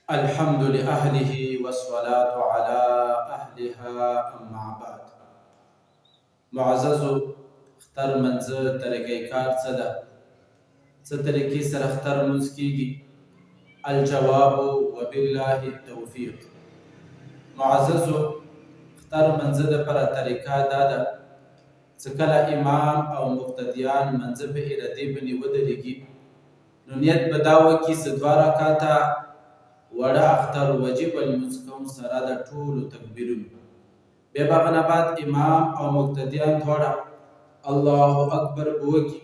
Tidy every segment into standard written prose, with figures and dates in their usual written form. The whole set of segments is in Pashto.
الحمد لأهله والصلاة على أهلها أما بعد. معززو اختر منزل طریقه کار څه ده؟ څه طریقې سره اختر منځ کیږي؟ الجواب وبالله التوفیق. معززو اختر منزل لپاره طریقه دا ده چې کله امام او مقتدیان منځ په ارادې باندې ودرېږي نو نیت به دا وکړي چې 2 رکعاته وړه اختر واجب لمونځ کوم سره د ټولو تکبیرونو. بیا به هغه نه بعد امام او مقتدیان دواړه الله اکبر به وکړي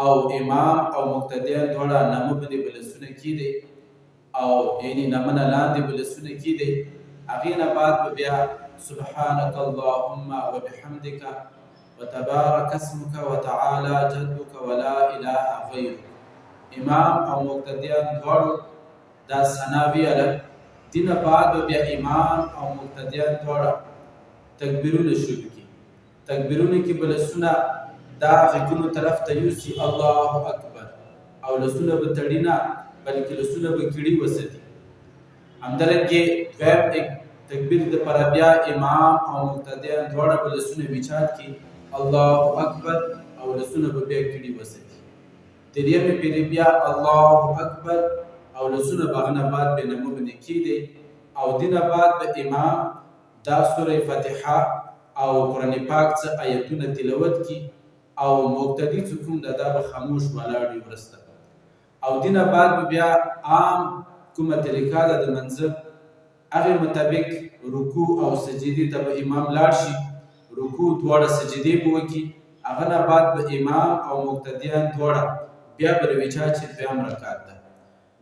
او امام او مقتدیان دواړه نامه باندې به لاسونه کیږدي او یعنې نامه نه لاندې به لاسونه کیږدي. هغې نه بعد به بیا سبحانك اللهم وبحمدك وتبارك اسمك وتعالى جدك ولا اله غيرك. امام او مقتدیان دواړو دا ثنا ویله. دینه بعد بیا امام او مقتدیان دواړه تکبیرونه شروع کړي. تکبیرونه کې به لاسونه دا غږونو طرف ته یوسي الله اکبر او لاسونه به تړي نه بلکې لاسونه به کیړي وساتي. همدارنګې دویم تکبیر دپاره بیا امام او مقتدیان دواړه به لاسونه ویچات کړي الله اکبر او لاسونه به بیا کیړي وساتي. دریمې پیرې بیا الله اکبر او لاسونه به هغه نه بعد بیا نامه باندې کیږدي او دینه بعد به امام دا سوره فاتحه او قرآن پاک څه آیتونه تلاوت کی او مقتدی چې کوم دا به خاموش ولاړ وي وروسته. او دینه بعد به بیا عام کومه طریقه ده د منځه هغې مطابق رکوع او سجدې ته به امام لاړ شي. رکوع دواړه سجدې به وکړي. هغه نه بعد به امام او مقتدیان دواړه بیا به رویچات شي. دویم رکعت ده.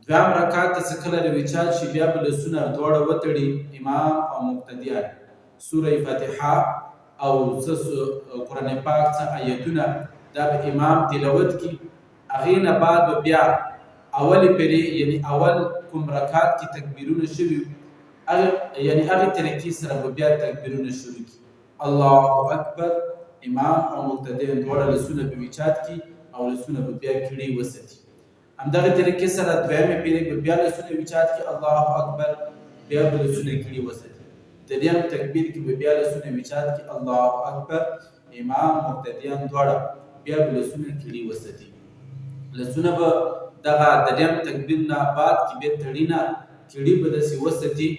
دویم رکعت ته چې کله رویچات شي بیا به لاسونه دواړه وتړي امام او مقتدیان سوره فاتحه او قرآن پاک څه آیتونه دا به امام تلاوت کړي. هغې نه بعد به بیا اولې پیرې یعنې اول کوم رکعت کې تکبیرونه شوي یعنې هغې طریقې سره به بیا تکبیرونه شروع کړي. الله اکبر امام او مقتدیان دواړه لاسونه به ویچات کړي او لاسونه به بیا کیړي وساتي. همدغه طریقې سره دویمې پیرې به بیا لاسونه ویچات کړي الله اکبر بیا به لاسونه کیړي وساتي. دریم تکبیر کې به بیا لاسونه ویچات کړي الله اکبر امام مقتدیان دواړه بیا به لاسونه کیړي وساتي. لاسونه به دغه دریم تکبیر نه بعد کې بیا تړي نه کیړي به داسې وساتي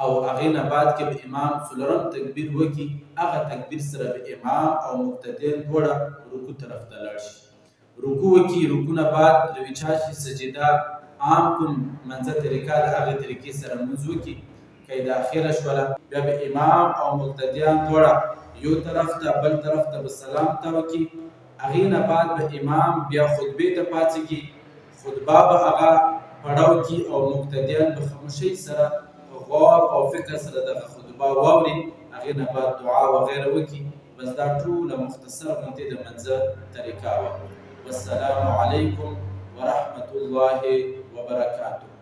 او هغې نه بعد کې به امام څلورم تکبیر وکړي. هغه تکبیر سره به امام او مقتدیان دواړه رکوع طرف ته لاړ شي. رکوع وکړي. رکوع نه بعد رویچات شي. سجده عام کوم منځه طریقه ده هغې طریقې سره لمونځ وکړي. که د اخره شوله بیا به امام او مقتدیان دواړه یو طرف ته بل طرف ته به سلام ته وکړي. هغې نه بعد به امام بیا خطبې ته پاڅېږي. خطبه به هغه پړاو کړي او مقتدیان به خاموشۍ سره غور او فکر سره دغه خطبه واوري. هغې نه بعد دعا وغیره وکړي. بس دا ټوله مختصر غوندې د منځه طریقه وه. والسلام علیکم ورحمة الله وبرکاته.